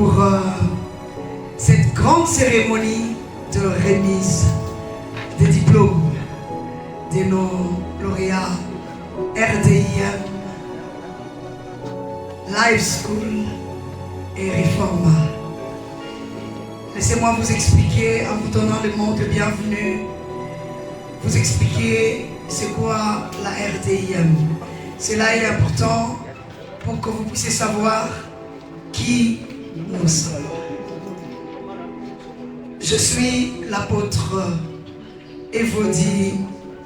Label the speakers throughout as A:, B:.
A: pour cette grande cérémonie de remise des diplômes de nos lauréats RDIM, Life School et Reforma. Laissez-moi vous expliquer, en vous donnant le mot de bienvenue, vous expliquer c'est quoi la RDIM. Cela est important pour que vous puissiez savoir qui nous sommes. Je suis l'apôtre Evody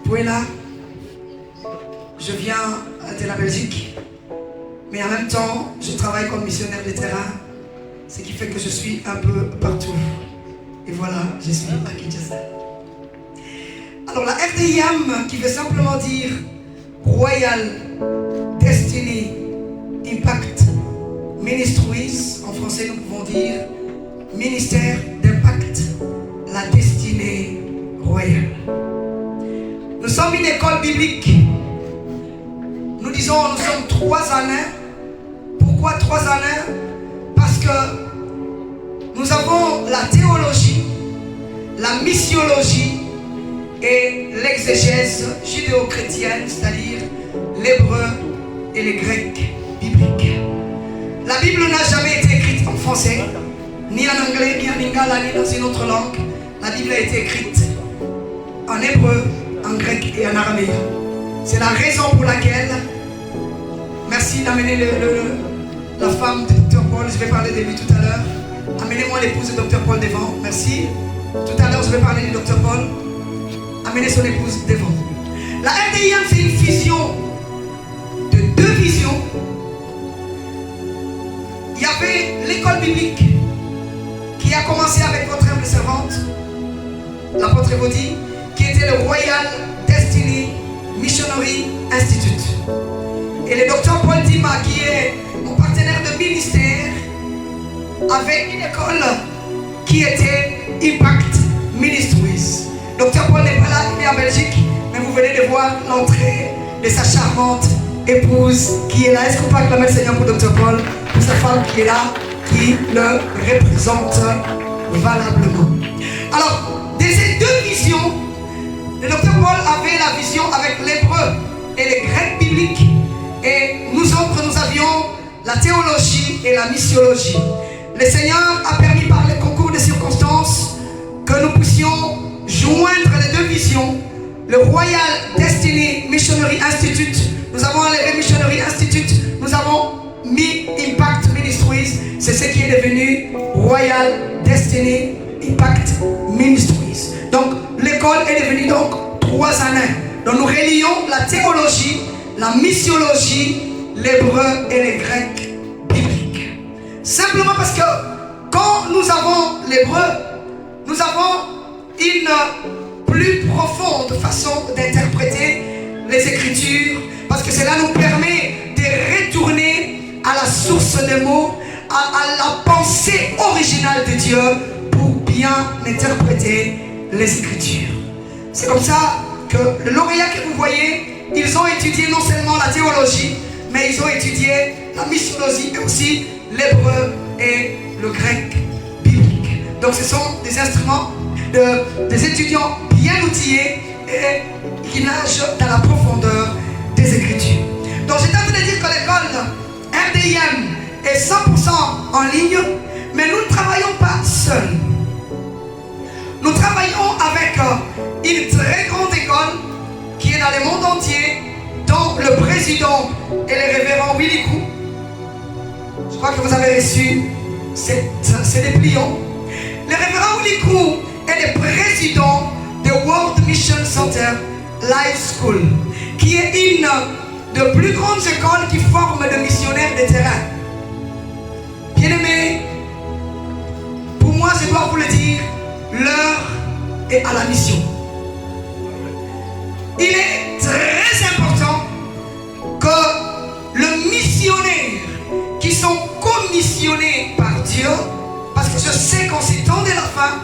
A: Puela. Je viens de la Belgique, mais en même temps, je travaille comme missionnaire de terrain, ce qui fait que je suis un peu partout. Et voilà, je suis à Kinshasa. Alors la RDIM, qui veut simplement dire Royal Destiny Impact Ministries, en français nous pouvons dire ministère d'impact, la destinée royale. Nous sommes une école biblique. Nous disons nous sommes 3 années. Pourquoi 3 années? Parce que nous avons la théologie, la missiologie et l'exégèse judéo-chrétienne, c'est-à-dire l'hébreu et le grec biblique. La Bible n'a jamais été écrite en français, ni en anglais, ni en lingala, ni dans une autre langue. La Bible a été écrite en hébreu, en grec et en araméen. C'est la raison pour laquelle, merci d'amener la femme de Dr Paul, je vais parler de lui tout à l'heure. Amenez-moi l'épouse de Dr Paul devant, merci. Tout à l'heure je vais parler de Dr Paul. Amenez son épouse devant. La RDIM, c'est une fusion de 2 visions. Il y avait l'école biblique qui a commencé avec votre humble servante, l'apôtre Evody, qui était le Royal Destiny Missionary Institute. Et le docteur Paul Dima, qui est mon partenaire de ministère, avait une école qui était Impact Ministries. Docteur Paul n'est pas là, il est en Belgique, mais vous venez de voir l'entrée de sa charmante épouse qui est là. Est-ce qu'on peut acclamer le Seigneur pour Docteur Paul, pour sa femme qui est là, qui le représente valablement. Alors, de ces 2 visions, le docteur Paul avait la vision avec l'hébreu et le grec biblique, et nous autres, nous avions la théologie et la missiologie. Le Seigneur a permis par les concours de circonstances que nous puissions joindre les 2 visions. Le Royal Destiny Missionary Institute, nous avons enlevé Missionary Institute, nous avons mis Impact Ministries, c'est ce qui est devenu Royal Destiny Impact Ministries. Donc l'école est devenue donc 3 années. Donc nous relions la théologie, la missiologie, l'hébreu et le grec biblique. Simplement parce que quand nous avons l'hébreu, nous avons une plus profonde façon d'interpréter les Écritures, parce que cela nous permet de retourner à la source des mots, à la pensée originale de Dieu pour bien interpréter les Écritures. C'est comme ça que le lauréat que vous voyez, ils ont étudié non seulement la théologie, mais ils ont étudié la missiologie et aussi l'hébreu et le grec biblique. Donc ce sont des instruments, des étudiants bien outillés et qui nagent dans la profondeur des Écritures. Donc j'étais en train de dire que l'école RDIM est 100% en ligne, mais nous ne travaillons pas seuls. Nous travaillons avec une très grande école qui est dans le monde entier, dont le président est le révérend Willy Kou. Je crois que vous avez reçu ces dépliants. Le révérend Willy Kou est le président de World Mission Center Life School, qui est une des plus grandes écoles qui forment des missionnaires de terrain. Bien-aimés, pour moi, je dois vous le dire, l'heure est à la mission. Il est très important que le missionnaire qui sont commissionnés par Dieu, parce que je sais qu'en ces temps de la fin,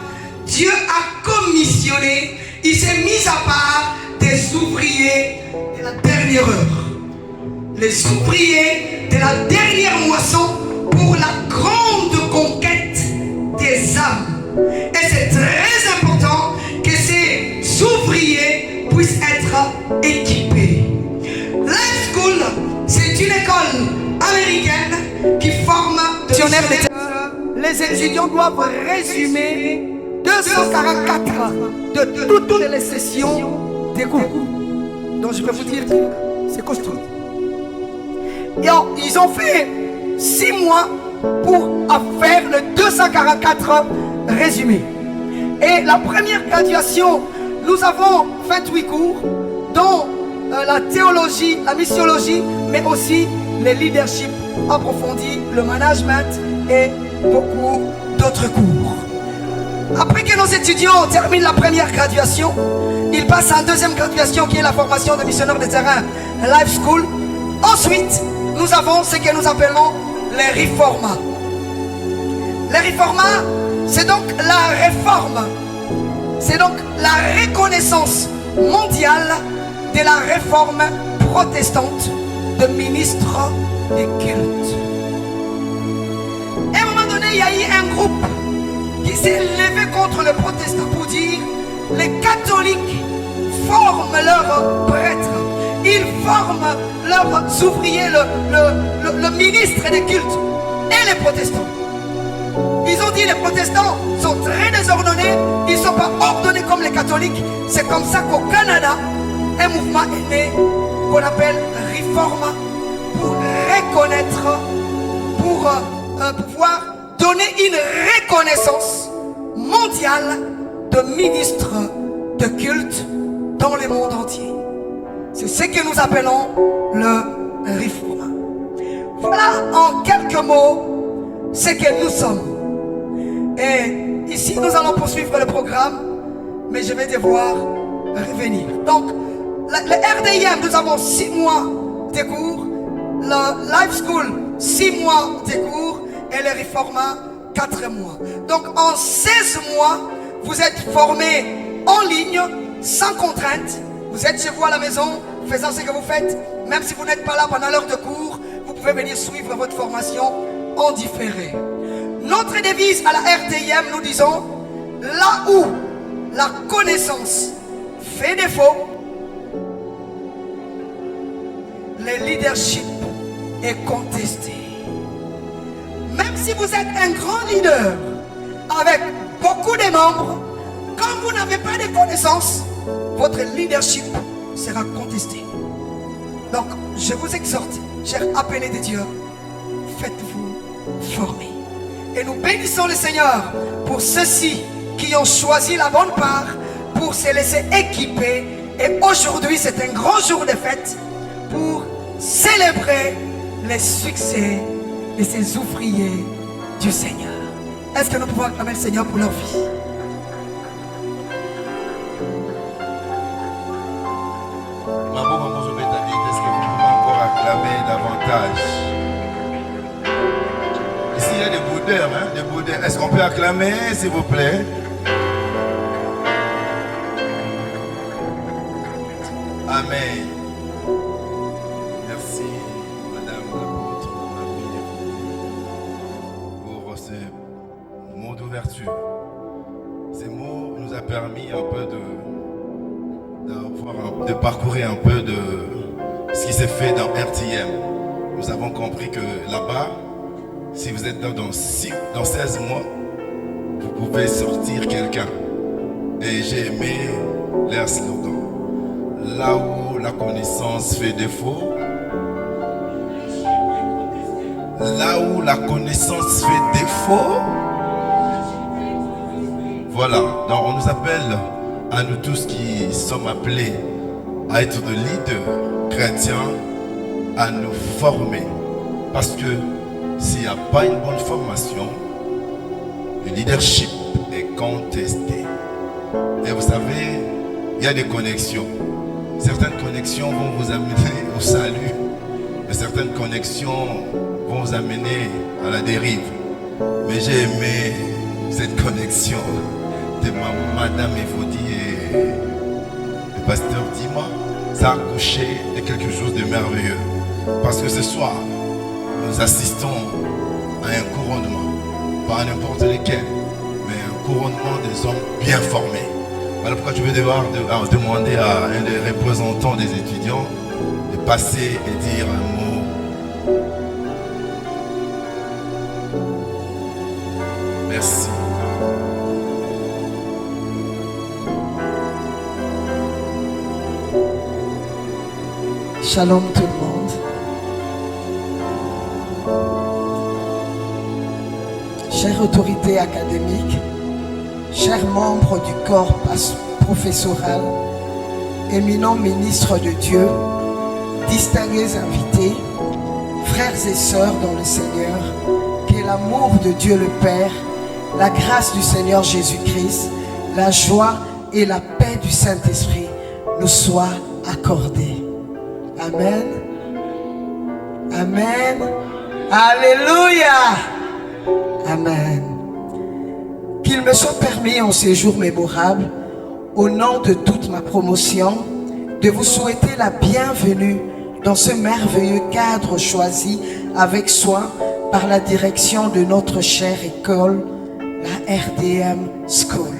A: Dieu a commissionné, il s'est mis à part des ouvriers de la dernière heure. Les ouvriers de la dernière moisson pour la grande conquête dictionnaire les étudiants doivent résumer 244 de toutes les sessions des cours. Donc je peux vous dire que c'est costaud. Et ils ont fait 6 mois pour faire le 244 résumés. Et la première graduation, nous avons 28 cours, dont la théologie, la missiologie, mais aussi le leadership approfondi, le management et beaucoup d'autres cours. Après que nos étudiants terminent la première graduation, ils passent à la deuxième graduation qui est la formation de missionnaires de terrain, Life School. Ensuite, nous avons ce que nous appelons les réformas. Les réformas, c'est donc la réforme, c'est donc la reconnaissance mondiale de la réforme protestante de ministres des cultes. À un moment donné, il y a eu un groupe qui s'est levé contre les protestants pour dire les catholiques forment leurs prêtres, ils forment leurs ouvriers, le ministre des cultes, et les protestants. Ils ont dit les protestants sont très désordonnés, ils ne sont pas ordonnés comme les catholiques. C'est comme ça qu'au Canada, un mouvement est né qu'on appelle Réforma pour reconnaître, pour pouvoir donner une reconnaissance mondiale de ministres de culte dans le monde entier. C'est ce que nous appelons le Réforma. Voilà en quelques mots ce que nous sommes. Et ici nous allons poursuivre le programme, mais je vais devoir revenir. Donc, le RDIM, nous avons 6 mois de cours, le Life School, 6 mois de cours, et le Réforma, 4 mois. Donc, en 16 mois, vous êtes formés en ligne, sans contrainte. Vous êtes chez vous à la maison, faisant ce que vous faites. Même si vous n'êtes pas là pendant l'heure de cours, vous pouvez venir suivre votre formation en différé. Notre devise à la RDIM, nous disons, là où la connaissance fait défaut, le leadership est contesté. Même si vous êtes un grand leader avec beaucoup de membres, quand vous n'avez pas de connaissances, votre leadership sera contesté. Donc, je vous exhorte, chers appelés de Dieu, faites-vous former. Et nous bénissons le Seigneur pour ceux-ci qui ont choisi la bonne part, pour se laisser équiper. Et aujourd'hui, c'est un grand jour de fête pour célébrer les succès de ces ouvriers du Seigneur. Est-ce que nous pouvons acclamer le Seigneur pour leur vie?
B: Maman, est-ce que vous pouvez encore acclamer davantage? Ici, il y a des boudeurs, hein, des boudeurs. Est-ce qu'on peut acclamer, s'il vous plaît? Amen. Merci, Madame l'apôtre, pour ce mot d'ouverture. Ces mots nous a permis un peu de parcourir un peu de ce qui s'est fait dans RTM. Nous avons compris que là-bas, si vous êtes dans 16 mois, vous pouvez sortir quelqu'un. Et j'ai aimé leur slogan. Là où la connaissance fait défaut, là où la connaissance fait défaut, voilà. Donc on nous appelle à nous tous qui sommes appelés à être des leaders chrétiens, à nous former. Parce que s'il n'y a pas une bonne formation, le leadership est contesté. Et vous savez, il y a des connexions. Certaines connexions vont vous amener au salut, mais certaines connexions vont vous amener à la dérive. Mais j'ai aimé cette connexion de Madame Evodi et le pasteur Dima. Ça a accouché de quelque chose de merveilleux. Parce que ce soir, nous assistons à un couronnement, pas n'importe lequel, mais un couronnement des hommes bien formés. Voilà pourquoi je vais devoir demander à un des représentants des étudiants de passer et dire un mot. Merci.
A: Shalom tout le monde. Chère autorité académique, chers membres du corps professoral, éminents ministres de Dieu, distingués invités, frères et sœurs dans le Seigneur, que l'amour de Dieu le Père, la grâce du Seigneur Jésus-Christ, la joie et la paix du Saint-Esprit nous soient accordés. Amen. Amen. Alléluia. Amen. Qu'il me soit permis en ces jours mémorables, au nom de toute ma promotion, de vous souhaiter la bienvenue dans ce merveilleux cadre choisi avec soin par la direction de notre chère école, la RDM School.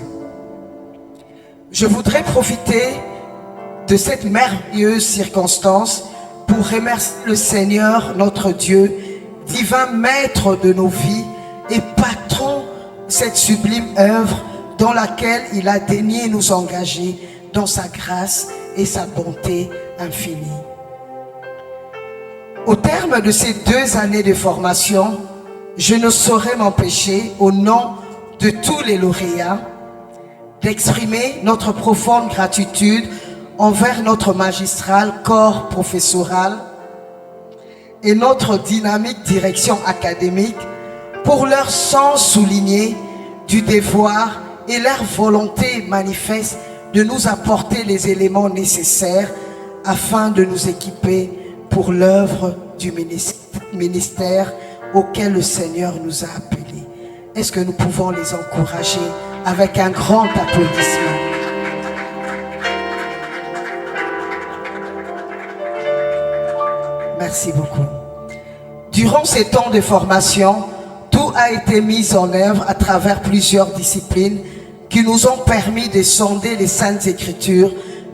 A: Je voudrais profiter de cette merveilleuse circonstance pour remercier le Seigneur, notre Dieu, divin maître de nos vies et patron de cette sublime œuvre dans laquelle il a daigné nous engager dans sa grâce et sa bonté infinie. Au terme de ces 2 années de formation, je ne saurais m'empêcher, au nom de tous les lauréats, d'exprimer notre profonde gratitude envers notre magistral corps professoral et notre dynamique direction académique pour leur sens souligné du devoir et leur volonté manifeste de nous apporter les éléments nécessaires afin de nous équiper pour l'œuvre du ministère auquel le Seigneur nous a appelés. Est-ce que nous pouvons les encourager avec un grand applaudissement? Merci beaucoup. Durant ces temps de formation, tout a été mis en œuvre à travers plusieurs disciplines qui nous ont permis de sonder les Saintes Écritures,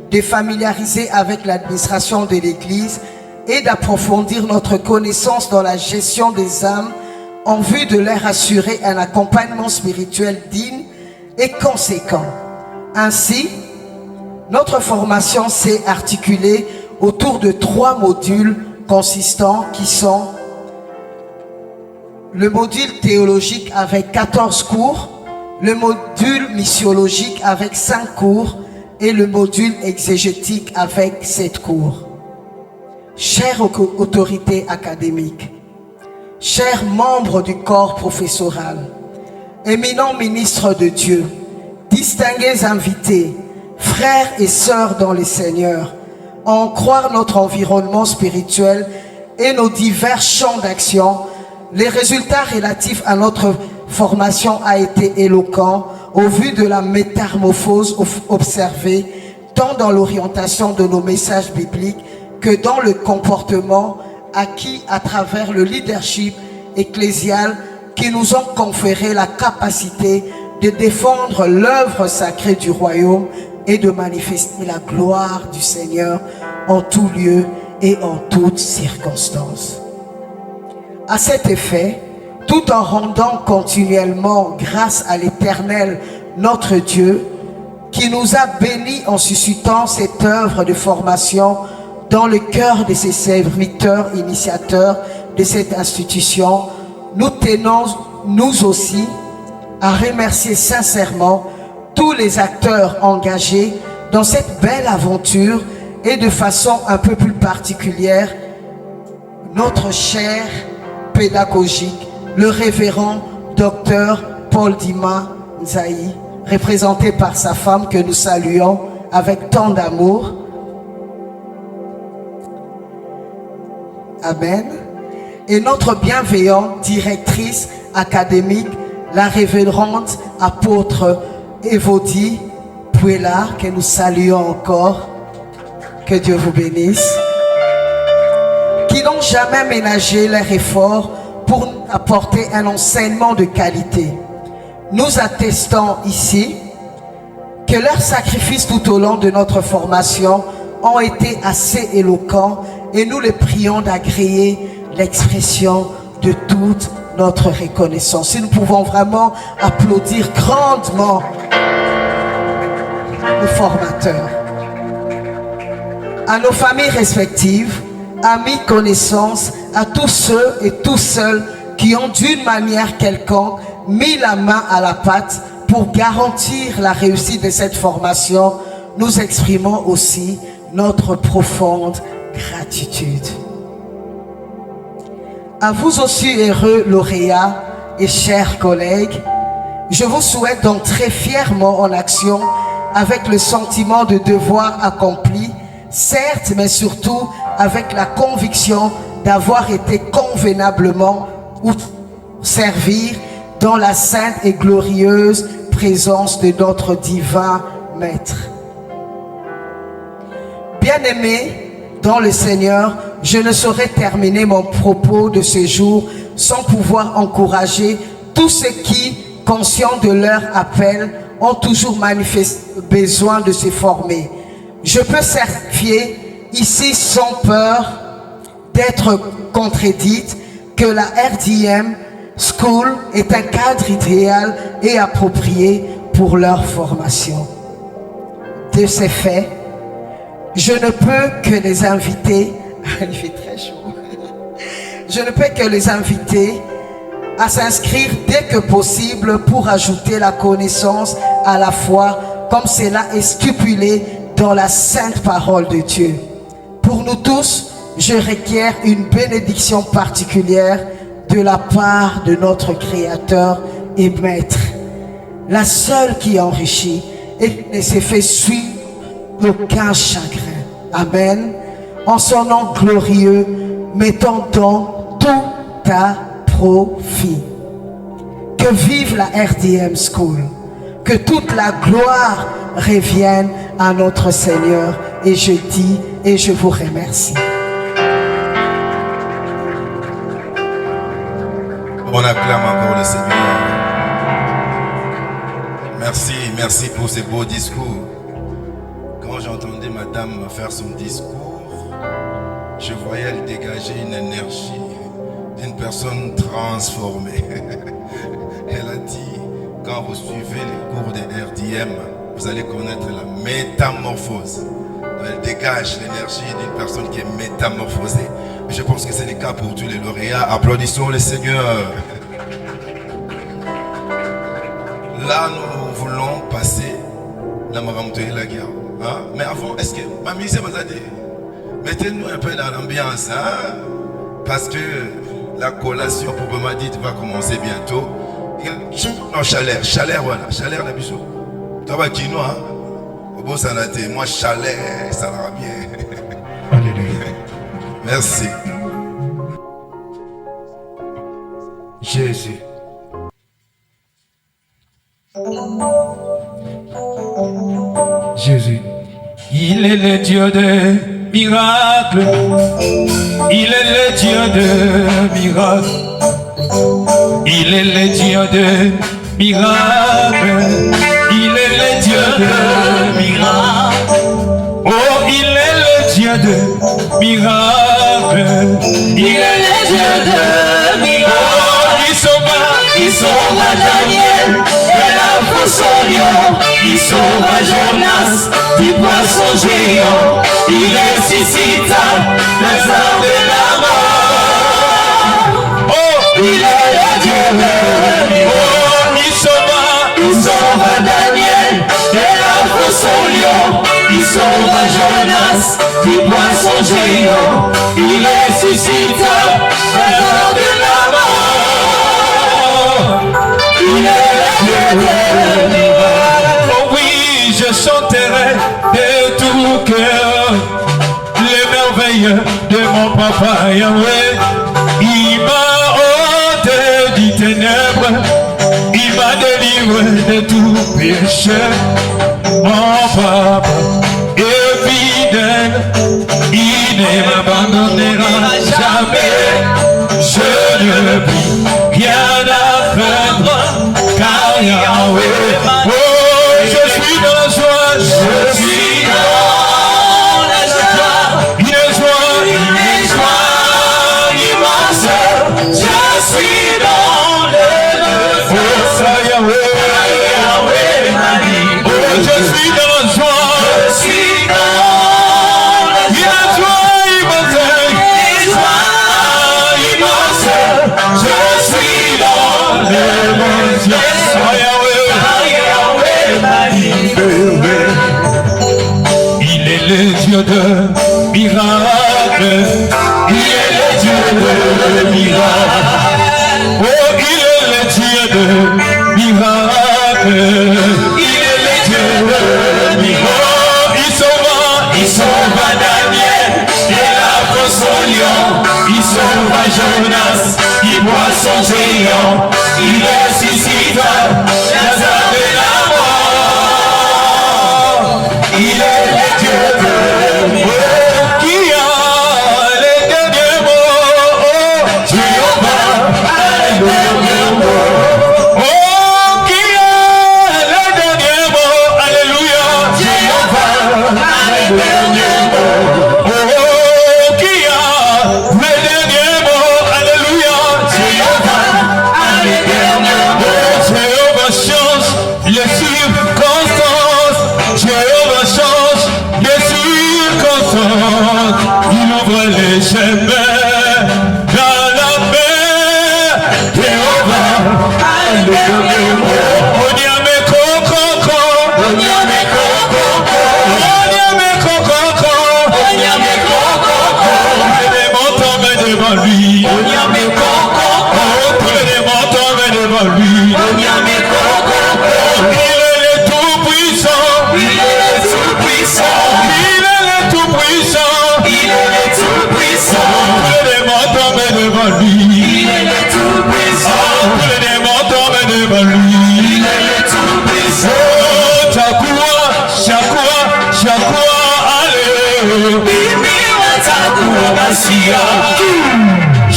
A: de familiariser avec l'administration de l'Église et d'approfondir notre connaissance dans la gestion des âmes en vue de leur assurer un accompagnement spirituel digne et conséquent. Ainsi, notre formation s'est articulée autour de 3 modules consistants qui sont le module théologique avec 14 cours, le module missiologique avec 5 cours et le module exégétique avec 7 cours. Chère autorité académique, chers membres du corps professoral, éminents ministres de Dieu, distingués invités, frères et sœurs dans le Seigneur, en croire notre environnement spirituel et nos divers champs d'action, les résultats relatifs à notre formation a été éloquent au vu de la métamorphose observée tant dans l'orientation de nos messages bibliques que dans le comportement acquis à travers le leadership ecclésial qui nous ont conféré la capacité de défendre l'œuvre sacrée du royaume et de manifester la gloire du Seigneur en tout lieu et en toutes circonstances. À cet effet, tout en rendant continuellement grâce à l'Éternel, notre Dieu, qui nous a bénis en suscitant cette œuvre de formation dans le cœur de ses serviteurs initiateurs de cette institution, nous tenons, nous aussi, à remercier sincèrement tous les acteurs engagés dans cette belle aventure et de façon un peu plus particulière, notre cher pédagogique, le révérend docteur Paul Dima Nzaï, représenté par sa femme que nous saluons avec tant d'amour. Amen. Et notre bienveillante directrice académique, la révérende apôtre Evodie Puella, que nous saluons encore. Que Dieu vous bénisse. Qui n'ont jamais ménagé leurs efforts pour nous apporter un enseignement de qualité. Nous attestons ici que leurs sacrifices tout au long de notre formation ont été assez éloquents et nous les prions d'agréer l'expression de toute
C: notre reconnaissance. Si nous pouvons vraiment applaudir grandement le formateur. À nos familles respectives, amis, connaissances, à tous ceux et tous ceux qui ont d'une manière quelconque mis la main à la pâte pour garantir la réussite de cette formation, nous exprimons aussi notre profonde gratitude. À vous aussi, heureux lauréats et chers collègues, je vous souhaite d'entrer fièrement en action avec le sentiment de devoir accompli, certes, mais surtout avec la conviction d'avoir été convenablement ou servir dans la sainte et glorieuse présence de notre divin Maître. Bien-aimés dans le Seigneur, je ne saurais terminer mon propos de ce jour sans pouvoir encourager tous ceux qui, conscients de leur appel, ont toujours manifesté le besoin de se former. Je peux certifier ici sans peur d'être contredite que la RDM School est un cadre idéal et approprié pour leur formation. De ces faits, je ne peux que les inviter, il fait très chaud, je ne peux que les inviter à s'inscrire dès que possible pour ajouter la connaissance à la foi, comme cela est stipulé dans la sainte parole de Dieu. Pour nous tous, je requiers une bénédiction particulière de la part de notre Créateur et Maître, la seule qui enrichit et ne se fait suivre aucun chagrin. Amen. En son nom glorieux, mettons donc tout à profit. Que vive la RDM School. Que toute la gloire revienne à notre Seigneur. Et je dis et je vous remercie.
B: On acclame encore le Seigneur. Merci, merci pour ces beaux discours. Quand j'entendais madame faire son discours, je voyais elle dégager une énergie d'une personne transformée. Elle a dit, quand vous suivez les cours de RDM, vous allez connaître la métamorphose. Elle dégage l'énergie d'une personne qui est métamorphosée. Je pense que c'est le cas pour tous les lauréats. Applaudissons le Seigneur. Là, nous voulons passer la Maramto et la guerre. Hein? Mais avant, est-ce que Mamie Zemazade, mettez-nous un peu dans l'ambiance. Hein? Parce que la collation pour Mamadit va commencer bientôt. Non, chaleur, voilà. Chaleur, la bisou. Toi, va qui nous, hein? Au beau sanaté. Moi, chaleur, ça va bien.
D: Alléluia.
B: Merci.
D: Jésus. Jésus. Il est le Dieu de miracles. Il est le Dieu de miracles. Il est le Dieu de miracles. Il est le Dieu de miracles. Oh, il est le Dieu de miracles. Il est le Dieu de miracles. Oh, il sauva Daniel de la fosse au lion. Il sauva Jonas du poisson géant. Il ressuscita Lazare de la mort. Oh, il est le Dieu de miracles. Oh, il sauva Daniel de la fosse au lion. Il sauva Jonas du poisson géant. Il ressuscita Lazare de la mort. Il est le Dieu de miracles. Oh oui, je chanterai de tout cœur les merveilles de mon papa Yahweh. Il m'a ôté du ténèbres, il m'a délivré de tout péché. Mon papa est fidèle, il ne m'abandonnera jamais. Je ne puis rien à craindre, car Yahweh. Oh, je suis dans la joie, je suis dans la joie, une joie immense. Je suis dans Il est le Dieu de miracle. Il est le Dieu de miracle. Oh, il est le Dieu de miracle. Il est le Dieu de miracle. Il sauva Daniel et la son lion. Il sauva Jonas, il boit son géant. Il ressuscita Lazare de la mort. Il est le Dieu de miracle. Qui a les derniers mots? Oh, Jéhovah a les derniers mots. Oh, qui a les derniers mots? Alléluia. Jéhovah a les derniers mots. Oh, qui a les derniers mots? Alléluia. Jéhovah a les derniers mots. Jéhovah change les circonstances. Jéhovah change les circonstances. Il ouvre les chemins dans la mer. Jéhovah a les derniers mots. Onyame kokoko. Onyame kokoko. Onyame kokoko. Onyame kokoko. Tous les démons tombent devant lui. Onyame kokoko. Tous les démons tombent devant lui. Onyame kokoko. Il est le tout-puissant. Il est le tout-puissant. Il est le tout-puissant. Il est le tout-puissant. Tous les démons tombent devant lui. Il est le tout-puissant. Tous les démons tombent devant lui. Il est le tout-puissant. Oh, Chakua, allez. Bimi wa Chakua Masia.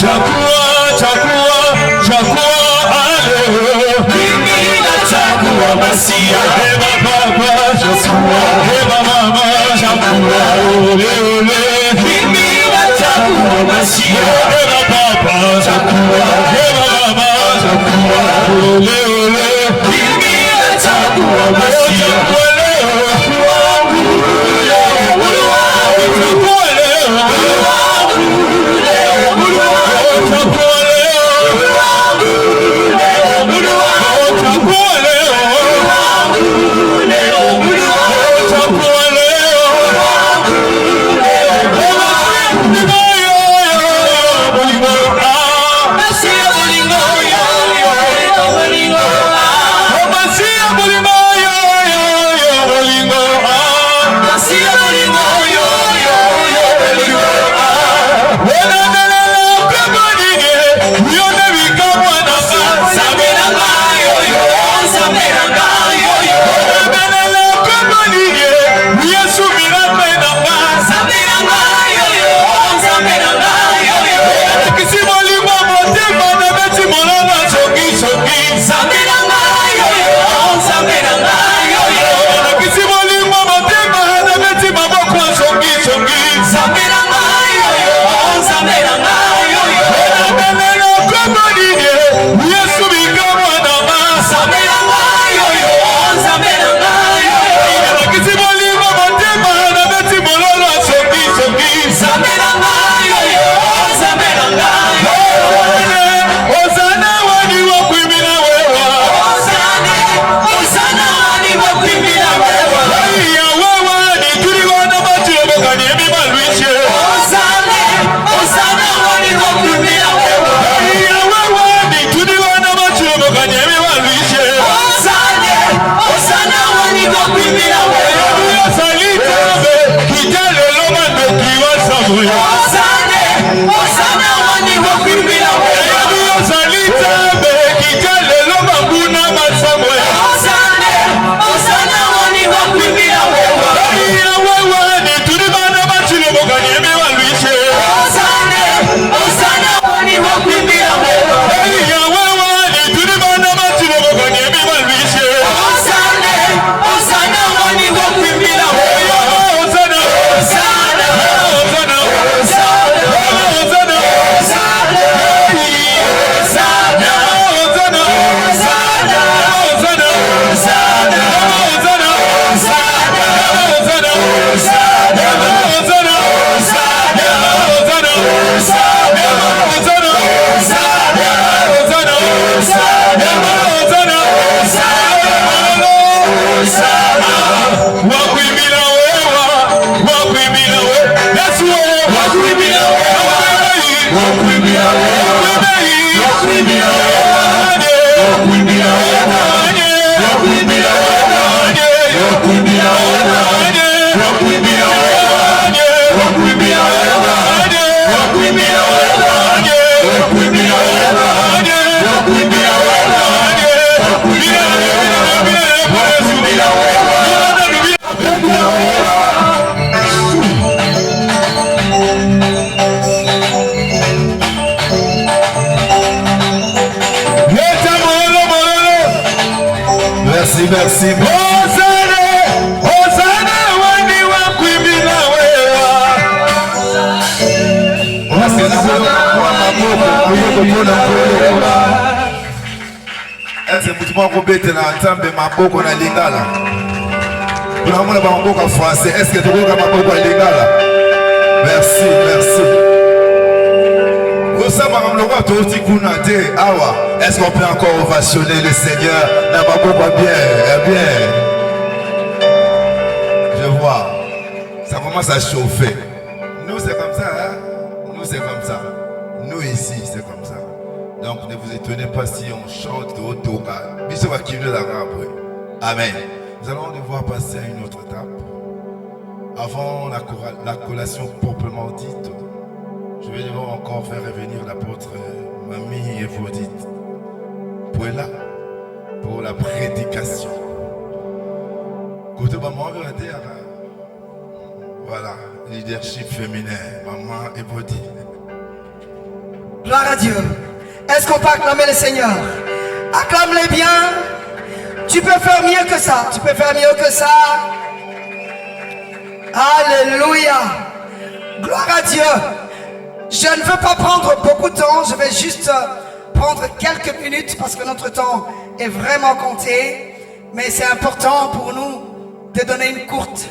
D: Chakua, allez. Bimi wa Chakua Masia. Eva papa, Chakua. Eva mama, Chakua. Ole, ole. Bimi wa Chakua Masia. Eva papa, Chakua. Eva mama, Chakua. Ole, ole. Bimi wa Chakua Masia.
B: merci, merci. Est-ce que vous pouvez mettre l'ensemble de ma boucle dans l'ingala? Pour la boucle français, est-ce que tu peux mettre ma boucle dans l'ingala? Merci, merci. Vous savez, est-ce qu'on peut encore ovationner le Seigneur? Bien. Je vois. Ça commence à chauffer. Nous, c'est comme ça. Hein? Nous, c'est comme ça. Nous, ici, c'est comme ça. Donc, ne vous étonnez pas si on chante au toga. Amen. Nous allons devoir passer à une autre étape. Avant la collation proprement dite, je vais devoir encore faire revenir l'apôtre Mamie Evodite Pouella pour la prédication. Côté maman, voilà, leadership féminin, maman Evodite.
C: Gloire à Dieu. Est-ce qu'on peut acclamer le Seigneur? Acclame-les bien. Tu peux faire mieux que ça. Tu peux faire mieux que ça. Alléluia. Gloire à Dieu. Je ne veux pas prendre beaucoup de temps. Je vais juste prendre quelques minutes parce que notre temps est vraiment compté. Mais c'est important pour nous de donner une courte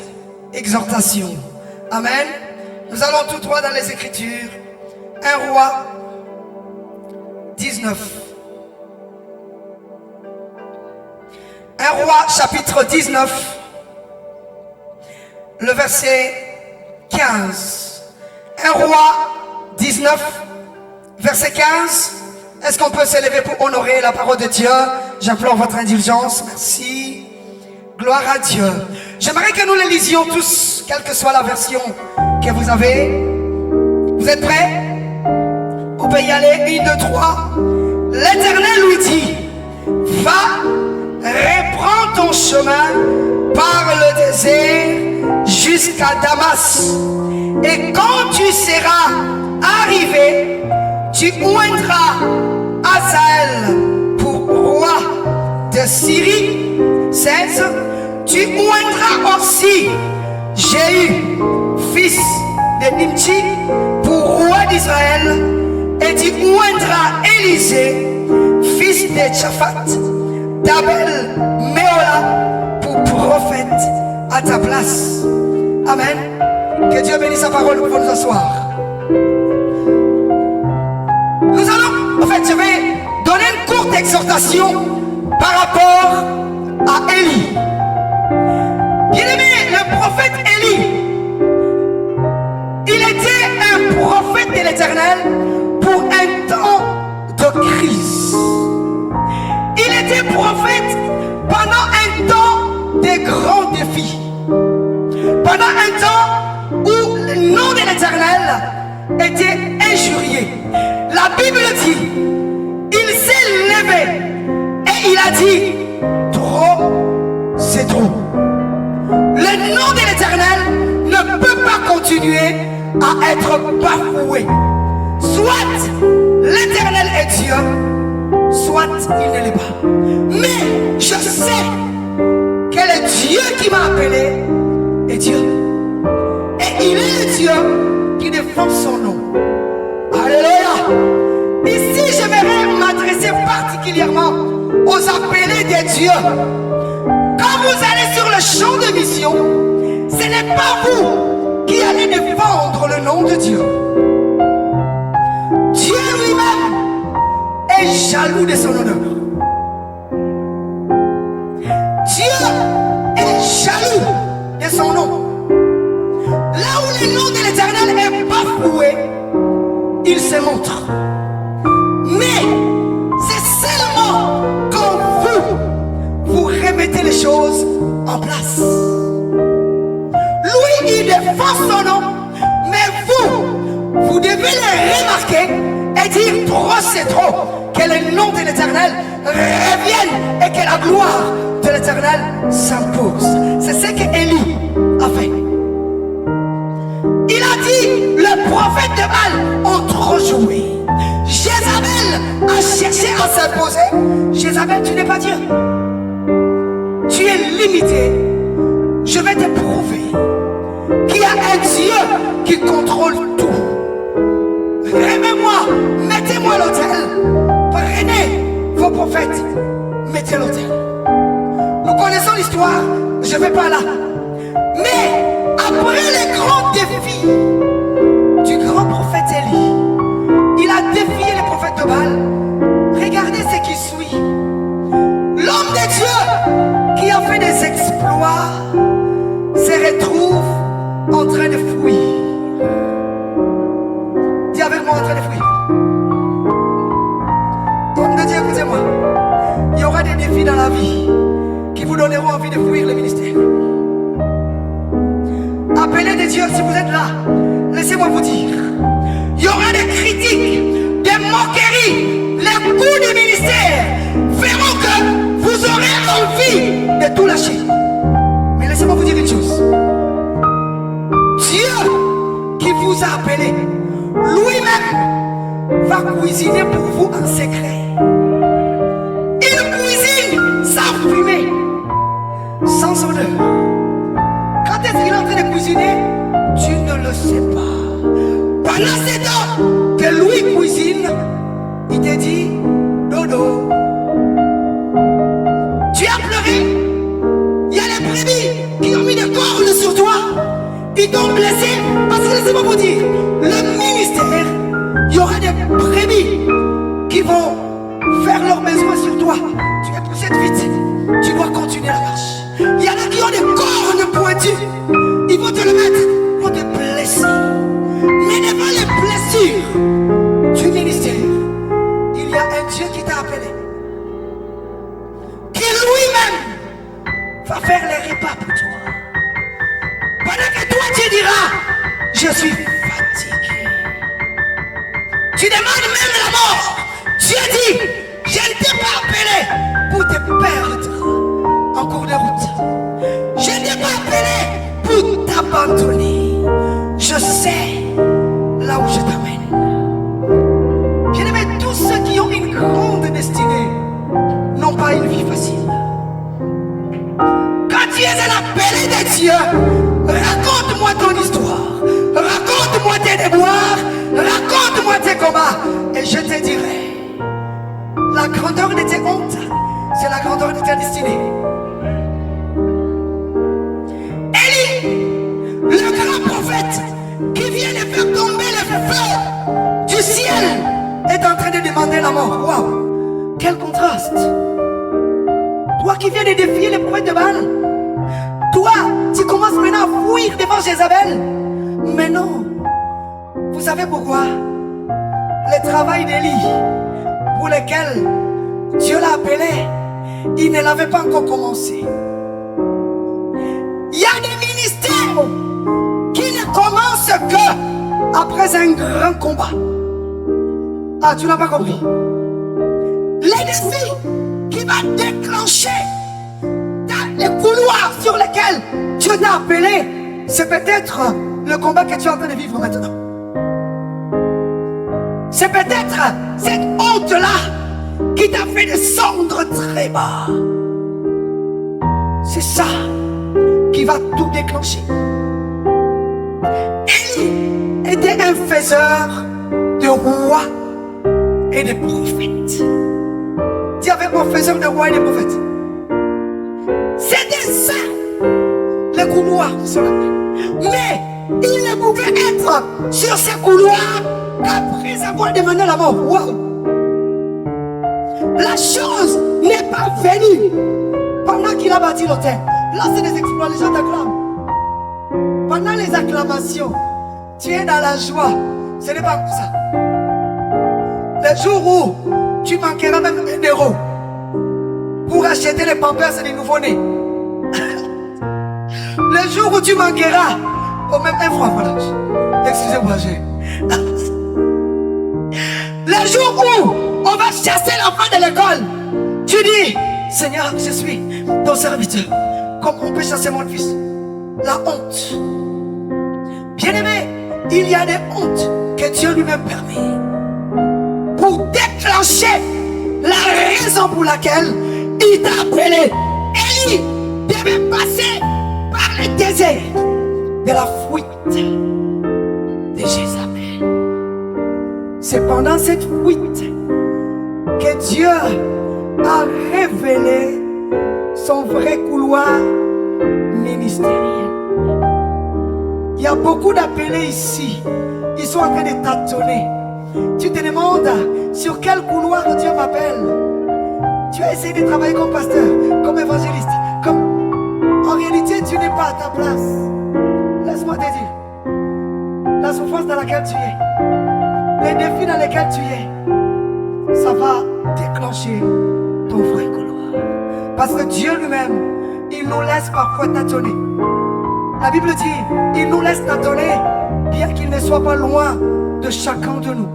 C: exhortation. Amen. Nous allons tout droit dans les Écritures. 1 Roi 19. 1 Roi chapitre 19, le verset 15. 1 Roi 19, verset 15. Est-ce qu'on peut s'élever pour honorer la parole de Dieu? J'implore votre indulgence. Merci. Gloire à Dieu. J'aimerais que nous les lisions tous, quelle que soit la version que vous avez. Vous êtes prêts? On peut y aller. 1, 2, 3. L'Éternel lui dit: va, reprends ton chemin par le désert jusqu'à Damas. Et quand tu seras arrivé, tu oindras Hazaël pour roi de Syrie. 16. Tu oindras aussi Jéhu, fils de Nimchi, pour roi d'Israël. Et tu oindras Élisée, fils de Tchaphat, d'Abel Méola, pour prophète à ta place. Amen. Que Dieu bénisse sa parole. Nous pouvons nous asseoir. Nous allons, en fait, je vais donner une courte exhortation par rapport à Élie. Bien-aimé, le prophète Élie, il était un prophète de l'Éternel pour un temps de crise. Il était prophète pendant un temps de grands défis. Pendant un temps où le nom de l'Éternel était injurié. La Bible dit, il s'est levé et il a dit, trop, c'est trop. Le nom de l'Éternel ne peut pas continuer à être bafoué. Soit l'Éternel est Dieu, soit il ne l'est pas. Mais je sais que le Dieu qui m'a appelé est Dieu. Et il est le Dieu qui défend son nom. Alléluia. Ici, j'aimerais m'adresser particulièrement aux appelés de Dieu. Quand vous allez sur le champ de mission, ce n'est pas vous qui allez défendre le nom de Dieu. Dieu lui-même est jaloux de son honneur. Dieu est jaloux de son nom. Là où le nom de l'Éternel est bafoué, il se montre. Mais c'est seulement quand vous remettez les choses en place. Lui, il défend son nom, mais vous devez le remarquer et dire trop c'est trop. Que le nom de l'Éternel revienne et que la gloire de l'Éternel s'impose. C'est ce qu'Élie a fait. Il a dit, le prophète de Baal ont trop joué. Jézabel a cherché à s'imposer. Jézabel, tu n'es pas Dieu. illimité, je vais te prouver qu'il y a un Dieu qui contrôle tout. Remets-moi, mettez-moi l'autel. Prenez vos prophètes, mettez l'autel. Nous connaissons l'histoire, je ne vais pas là. Mais après les grands défis du grand prophète Élie, il a défié les prophètes de Baal. Regardez ce qui suit. L'homme de Dieu qui a fait des exploits se retrouve en train de fuir. Dis avec moi, en train de fuir. Homme de Dieu, écoutez-moi. Il y aura des défis dans la vie qui vous donneront envie de fuir le ministère. Appelez des dieux si vous êtes là. Laissez-moi vous dire. Il y aura des critiques, des moqueries. Les coups du ministère feront que vous aurez envie de tout lâcher. Mais laissez-moi vous dire une chose. Dieu qui vous a appelé, lui-même va cuisiner pour vous en secret. Il cuisine sans fumée, sans odeur. Quand est-ce qu'il est en train de cuisiner? Tu ne le sais pas. Pendant ce temps que lui cuisine, il te dit dodo. Tu as pleuré. Il y a les brebis qui ont mis des cornes sur toi. Ils t'ont blessé. Parce que laissez-moi vous dire, le ministère, il y aura des brebis qui vont faire leur besoin sur toi. Tu es poussé vite. Tu dois continuer la marche. Il y en a qui ont des cornes pointues. Ils vont te le mettre pour te blesser. Mais devant les blessures du ministère, il y a un Dieu qui t'a appelé, qui lui-même va faire les repas pour toi. Pendant que toi tu diras, je suis fatigué. Tu demandes même la mort. Dieu dit, je ne t'ai pas appelé pour te perdre en cours de route. Je ne t'ai pas appelé pour t'abandonner. Je sais là où je t'amène. Bien aimé, tous ceux qui ont une grande destinée n'ont pas une vie facile. Quand tu es un appelé de Dieu, raconte-moi ton histoire, raconte-moi tes déboires, raconte-moi tes combats, et je te dirai. La grandeur de tes hontes, c'est la grandeur de ta destinée. Élie, le grand prophète qui vient de faire tomber le feu du ciel, est en train de demander la mort. Waouh, quel contraste. Toi qui viens de défier les prophètes de Baal, toi, tu commences maintenant à fuir devant Jézabel. Mais non. Vous savez pourquoi? Le travail d'Élie, pour lequel Dieu l'a appelé, il ne l'avait pas encore commencé. Il y a des ministères qui ne commencent que après un grand combat. Ah, tu n'as pas compris? Les défis qui va déclencher les couloirs sur lesquels Dieu t'a appelé, c'est peut-être le combat que tu es en train de vivre maintenant. C'est peut-être cette honte-là qui t'a fait descendre très bas. C'est ça qui va tout déclencher. Élie était un faiseur de rois et de prophètes. Dis avec moi, faiseur de rois et de prophètes. C'était ça, les couloirs sur la terre. Mais il ne pouvait être sur ces couloirs qu'après avoir demandé la mort. Wow. La chose n'est pas venue pendant qu'il a bâti l'autel. Là, c'est des exploits, les gens t'acclament. Pendant les acclamations, tu es dans la joie. Ce n'est pas comme ça. Le jour où tu manqueras même un euro pour acheter les pampers et les nouveau-nés. Le jour où tu manqueras, au même un franc, voilà. Excusez-moi, le jour où on va chasser l'enfant de l'école, tu dis, Seigneur, je suis ton serviteur. Comme on peut chasser mon fils. La honte. Bien-aimé, il y a des hontes que Dieu lui-même permet pour déclencher la raison pour laquelle il t'a appelé. Élie devait passer par les déserts de la fuite de Jézabel. C'est pendant cette fuite que Dieu a révélé son vrai couloir ministériel. Il y a beaucoup d'appelés ici. Ils sont en train de tâtonner. Tu te demandes sur quel couloir Dieu m'appelle. Tu as essayé de travailler comme pasteur, comme évangéliste, en réalité tu n'es pas à ta place. Laisse-moi te dire, la souffrance dans laquelle tu es, les défis dans lesquels tu es, ça va déclencher ton vrai couloir. Parce que Dieu lui-même, il nous laisse parfois tâtonner. La Bible dit, il nous laisse tâtonner, bien qu'il ne soit pas loin de chacun de nous.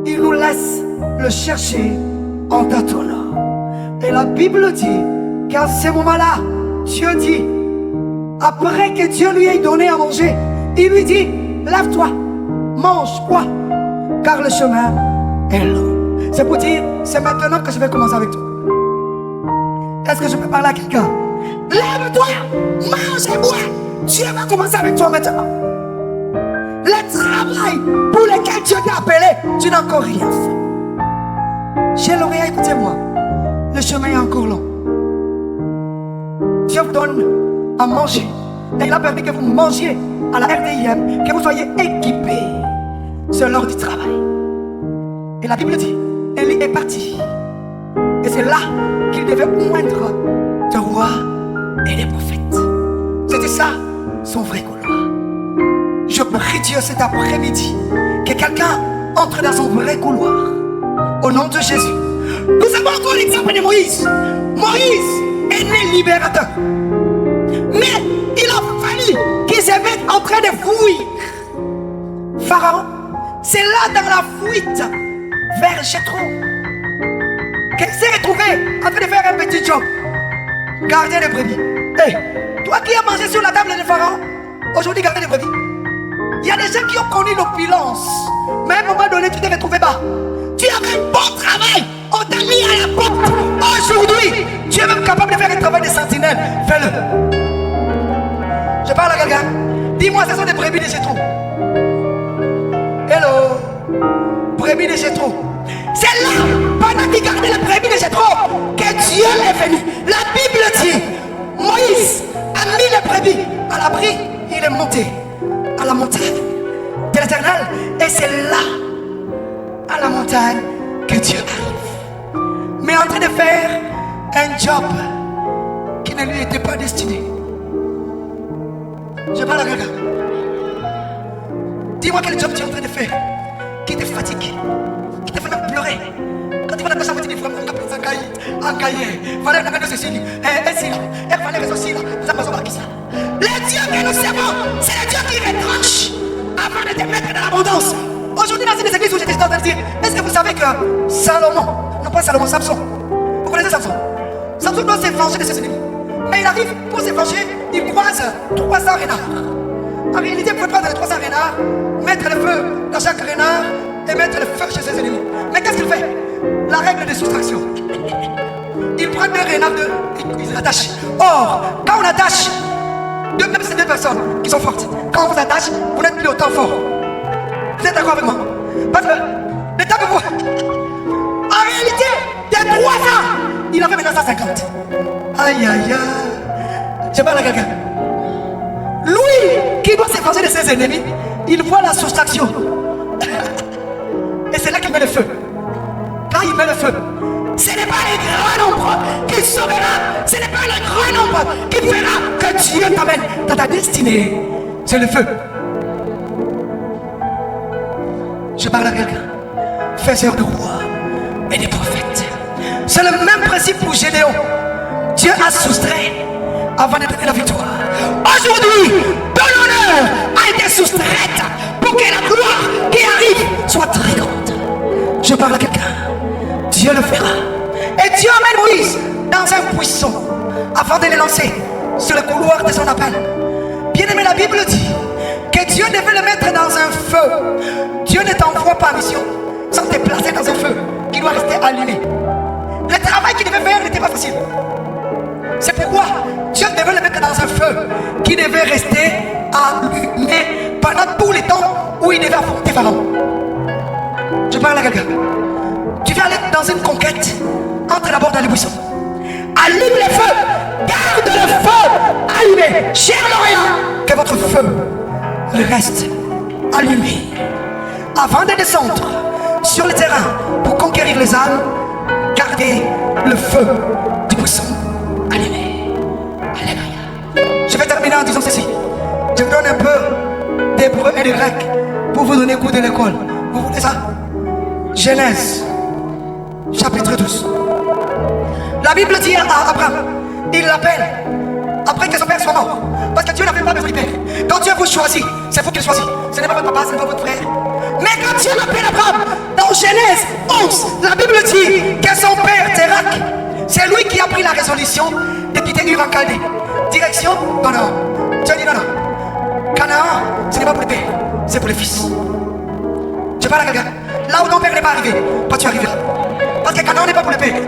C: Il nous laisse le chercher en tâtonnant. Et la Bible dit qu'à ce moment-là, Dieu dit, après que Dieu lui ait donné à manger, il lui dit, lève-toi, mange, bois, car le chemin est long. C'est pour dire, c'est maintenant que je vais commencer avec toi. Est-ce que je peux parler à quelqu'un? Lève-toi, mange et bois. Dieu va commencer avec toi maintenant. Le travail pour lequel Dieu t'a appelé, tu n'as encore rien fait. Chez Lauréat, écoutez-moi, le chemin est encore long. Dieu vous donne à manger. Et il a permis que vous mangiez à la RDIM, que vous soyez équipés. C'est l'heure du travail. Et la Bible dit, Élie est parti. Et c'est là qu'il devait oindre des rois et des prophètes. C'était ça, son vrai couloir. Je prie Dieu cet après-midi que quelqu'un entre dans son vrai couloir. Au nom de Jésus. Nous avons encore l'exemple de Moïse. Moïse est né libérateur. Mais il a fallu qu'il se mette en train de fuir. Pharaon, c'est là dans la fuite vers Jéthro qu'il s'est retrouvé en train de faire un petit job. Gardien de brebis. Hey, toi qui as mangé sur la table de Pharaon, aujourd'hui gardien de brebis. Il y a des gens qui ont connu l'opulence, mais à un moment donné, tu t'es retrouvé bas. Tu avais un bon travail, on t'a mis à la porte. Aujourd'hui, tu es même capable de faire un travail de sentinelle. Fais-le. Je parle à quelqu'un. Dis-moi, ce sont des brebis de Jéthro. Hello. Brebis de Jéthro. C'est là, pendant qu'il gardait les brebis de Jéthro, que Dieu est venu. La Bible dit, Moïse a mis les brebis à l'abri, il est monté à la montagne de l'Éternel. Et c'est là, à la montagne, que Dieu arrive. Mais en train de faire un job qui ne lui était pas destiné. Je parle à quelqu'un. Dis-moi quel job tu es en train de faire qui te fatigue, qui te fait même pleurer. Quand tu vas dans la chambre, tu dis vraiment, en cahier, fallait regarder ceci, et si là, et fallait ceci là, ça m'a qui ça. Le Dieu que nous servons, c'est le Dieu qui retranche avant de te mettre dans l'abondance. Aujourd'hui, dans cette église où j'étais en train de dire, est-ce que vous savez que Salomon, non pas Salomon, Samson, vous connaissez Samson? Samson doit se venger de ses ennemis. Mais il arrive pour se venger, il croise 300 renards. En réalité, il ne faut pas dans les 300 renards, mettre le feu dans chaque renard et mettre le feu chez ses ennemis. Mais qu'est-ce qu'il fait? La règle de soustraction. Il prend deux renards, il les attache. Or, quand on attache, même si c'est deux personnes qui sont fortes, quand on vous attache, vous n'êtes plus autant fort. Vous êtes d'accord avec moi? Parce que le temps que vous... En réalité, il y a 3 ans, il en fait maintenant 150. Aïe aïe aïe. Je parle à quelqu'un. Lui qui doit se venger de ses ennemis, il voit la soustraction. Et c'est là qu'il met le feu. Quand il met le feu, ce n'est pas le grand nombre qui sauvera, ce n'est pas le grand nombre qui fera que Dieu t'amène dans ta destinée. C'est le feu. Je parle à quelqu'un. Faiseur de rois et des prophètes. C'est le même principe pour Gédéon. Dieu a soustrait avant de donner la victoire. Aujourd'hui, ton honneur a été soustraite pour que la gloire qui arrive soit très grande. Je parle à quelqu'un. Dieu le fera. Et Dieu amène Moïse dans un buisson afin de le lancer sur le couloir de son appel. Bien aimé, la Bible dit que Dieu devait le mettre dans un feu. Dieu ne t'envoie pas en mission sans te placer dans un feu qui doit rester allumé. Le travail qu'il devait faire n'était pas facile. C'est pourquoi Dieu
A: feu qui devait rester allumé pendant tout le temps où il devait affronter Pharaon. Je parle à quelqu'un. Tu vas aller dans une conquête, entre d'abord dans les buissons. Allume le feu, garde le feu allumé. Cher lauréat, que votre feu reste allumé. Avant de descendre sur le terrain pour conquérir les âmes, gardez le feu du buisson allumé. Alléluia. Je vais terminer en disant ceci. Je vous donne un peu d'hébreu et de grec pour vous donner goût de l'école. Vous voulez ça? Genèse, chapitre 12. La Bible dit à Abraham, il l'appelle après que son père soit mort. Parce que Dieu n'avait pas besoin du père. Quand Dieu vous choisit, c'est vous qui le choisissez. Ce n'est pas votre papa, ce n'est pas votre frère. Mais quand Dieu l'appelle Abraham, dans Genèse 11, la Bible dit que son père, Térak, c'est lui qui a pris la résolution de quitter Ur en Chaldée. Direction Canaan. Dieu dit non, non. Canaan, ce n'est pas pour les pères, c'est pour les fils. Je parle à quelqu'un. Là où ton père n'est pas arrivé, toi tu arriveras. Parce que Canaan n'est pas pour les pères.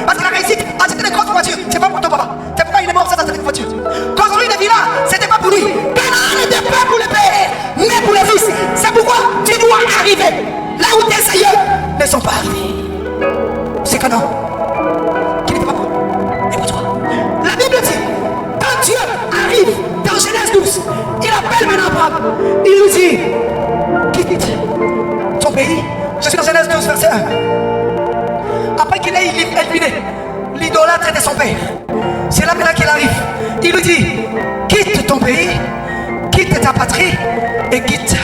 A: Parce que la réussite, acheter des grosses voitures, c'est pas pour ton papa. Tes papa il est mort, ça c'est une voiture. Construire des villas, c'était pas pour lui. Canaan n'était pas pour les pères, mais pour les fils. C'est pourquoi tu dois arriver là où tes aïeux ne sont pas arrivés. C'est Canaan qui n'était pas pour et pour toi. La Bible dit, quand Dieu arrive dans Genèse 12, il appelle maintenant Abraham. Il lui dit, quitte ton pays. Je suis dans Genèse 12, verset 1. Après qu'il ait éliminé l'idolâtre de son père, c'est là maintenant qu'il arrive. Il lui dit, quitte ton pays, quitte ta patrie et quitte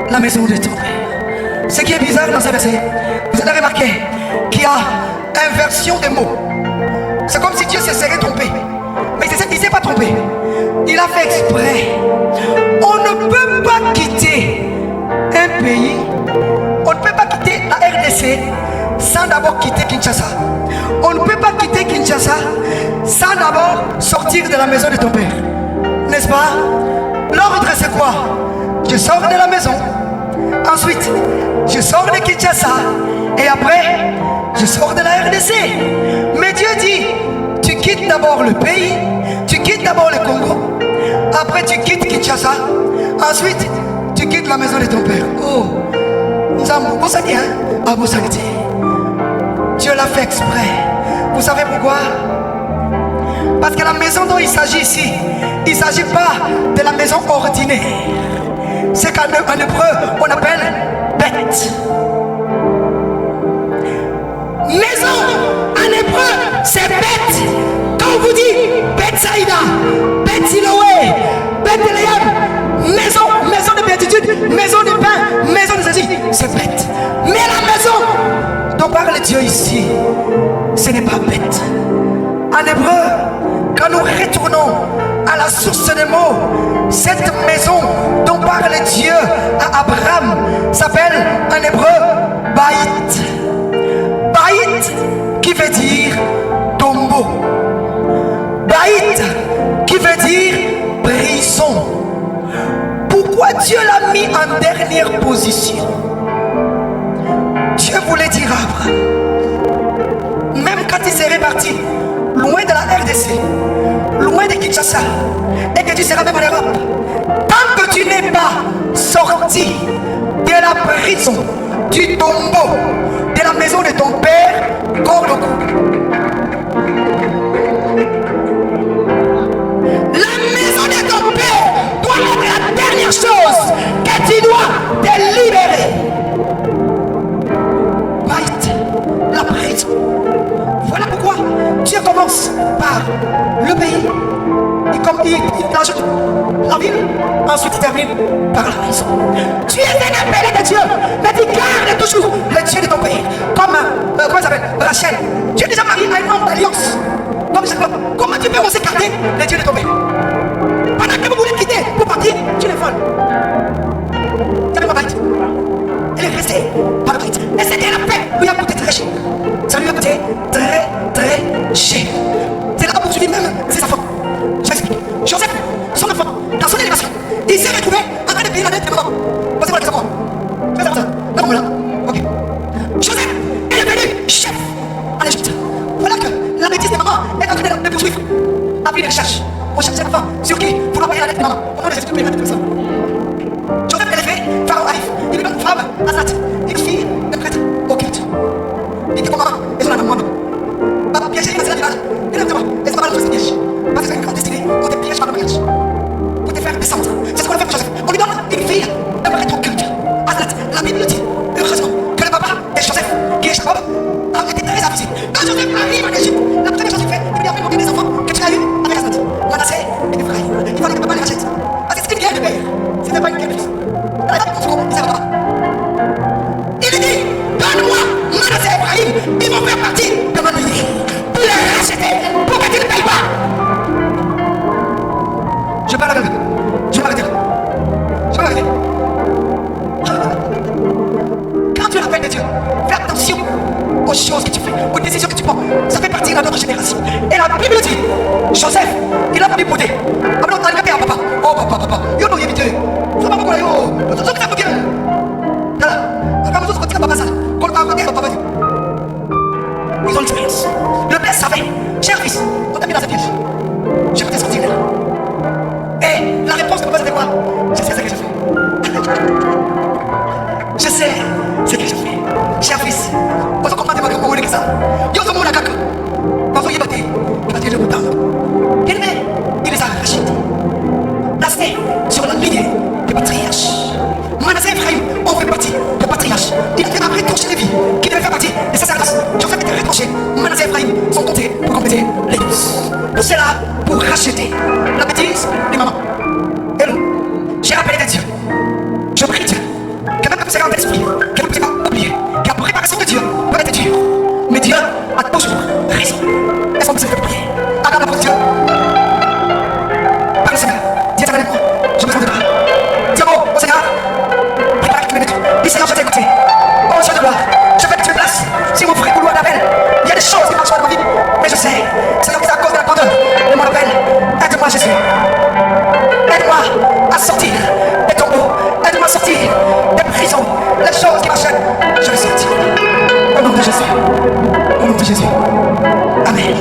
A: la maison de ton père. Ce qui est bizarre dans ce verset, vous allez remarquer qu'il y a inversion des mots. C'est comme si Dieu se serait trompé. Mais il ne s'est pas trompé. Il a fait exprès. On ne peut pas quitter un pays, on ne peut pas quitter la RDC sans d'abord quitter Kinshasa. On ne peut pas quitter Kinshasa sans d'abord sortir de la maison de ton père. N'est-ce pas? L'ordre c'est quoi? Je sors de la maison, ensuite je sors de Kinshasa et après je sors de la RDC. Mais Dieu dit, tu quittes d'abord le pays, tu quittes d'abord le Congo, après tu quittes Kinshasa, ensuite tu quittes la maison de ton père. Oh, nous avons beau ça, hein? Ah, beau ça. Dieu l'a fait exprès. Vous savez pourquoi? Parce que la maison dont il s'agit ici, il ne s'agit pas de la maison ordinaire. C'est qu'en hébreu, on appelle bête. Maison, en hébreu, c'est bête. Quand on vous dit bête Saïda, bête Siloé, bête Léam, maison de béatitude, maison de pain, maison de ceci, c'est bête. Mais la maison dont parle Dieu ici, ce n'est pas bête. En hébreu, quand nous retournons à la source des mots, cette maison dont parle Dieu à Abraham s'appelle en hébreu Baït. Baït qui veut dire tombeau. Baït qui veut dire prison. Pourquoi Dieu l'a mis en dernière position? Dieu voulait dire à Abraham, même quand il serait parti loin de la RDC, loin de Kinshasa, et que tu seras même en Europe, tant que tu n'es pas sorti de la prison, du tombeau, de la maison de ton père, corps le cou. La maison de ton père doit être la dernière chose que tu dois te libérer. La prison. Voilà pourquoi Dieu commence par le pays. Il ajoute la ville. Ensuite il termine par la prison. Tu es un appelé de Dieu, mais tu gardes toujours le Dieu de ton pays. Comme, comment il s'appelle? Rachel. Tu es déjà marié à un homme d'alliance. Comment tu peux aussi garder le Dieu de ton pays? Pendant que vous voulez quitter pour partir, tu les voles. Tu n'avais pas bête. Elle est restée par la bête. Et c'était la paix lui a coûté très cher. Ça lui a coûté très très cher. C'est là pour lui même, c'est sa faute. Je m'explique. Joseph, son enfant, dans son élévation, il s'est retrouvé en train de payer la dette de maman. Passez-moi la question. Fais ça. Là, là. Ok. Joseph est devenu chef en Égypte. Voilà que la bêtise de maman est en train de poursuivre. Après les recherches, on cherche l'enfant. Sur qui? Pour l'envoyer à la lettre de maman. Au nom de Jésus, tu peux les mettre comme ça. Joseph est élevé, Pharaon arrive. Il lui donne une femme, Azat, une fille de prêtre au culte. Il dit, maman, et son maman. Papa, piège, il va se la village. Il est devant, et son maman le piège. Parce que c'est une grande destinée, on te piège par le mariage. Pour te faire descendre. C'est ce qu'on a fait pour Joseph. On lui donne une fille de prêtre au culte. Azat, la Bible dit, heureusement, que le papa de Joseph, qui est Jacob, a été très affligé. Quand Joseph arrive en Égypte, la première chose qu'il fait, il lui dit, après monter des enfants que tu as eu avec Azat. Manassé et Ephraïm. Il fallait que papa les rachète. Parce que c'était une guerre de père. C'était pas une guerre de fils. Elle a dit, il savait pas. Il lui dit, donne-moi Manassé et Ephraïm, ils vont faire partie de mon pays. Pour les racheter, pour que tu ne payes pas. Je parle avec eux. Je vais m'arrêter. Je vais m'arrêter. Quand tu rappelles de Dieu, fais attention aux choses que tu fais, aux décisions que tu prends. Ça fait partie de notre génération. Et la Bible dit, Joseph, il a pas déposé. Après, on a regardé à papa. Oh, papa. Yo, non, il est vite. Ça va pas quoi, yo. Ça va pas bien. Là, après, on va dire papa ça. Quand on va dire papa dit. Ils ont l'expérience. Le père savait. Cher fils, on t'a mis dans cette piège. Je vais te sortir là. Et la réponse de papa c'était quoi? Je sais ce que je fais. Je sais ce que je fais. Cher fils, on se comprend de ma grand que ça. Yo, ce monde a caca. Parce qu'il est battu. Il battu le bouton. Il les a arrachés. Placés sur la lignée des patriarches. Manassé et Ephraïm ont fait partie des patriarches. Il a retranché les vies qui devaient faire partie des sacerdoces. Joseph était retranché. Manassé et Ephraïm sont comptés pour compléter les 12. C'est là pour racheter la bêtise des mamans. Et nous, j'ai rappelé de Dieu. Je prie Dieu que même comme c'est un esprit, que vous ne pouvez pas oublier, que la préparation de Dieu peut être dure. Mais Dieu a toujours raison. Est-ce qu'on peut se faire prier? Accorde la parole de Dieu. Par le Seigneur, dis avec moi, j'ai besoin de toi. Dis au Seigneur, prépare que tu m'aides. Dis Seigneur, je t'ai écouté. Oh Dieu de gloire, je fais que tu me places. Si mon frère couloir d'appel, il y a des choses qui marchent pas dans ma vie. Mais je sais, Seigneur, que c'est à cause de la pardonne de mon appel. Aide-moi Jésus. Aide-moi à sortir des tombeaux. Aide-moi à sortir des prisons. Les choses qui marchent, je vais sortir. Au nom de Jésus. Au nom de Jésus. Amen.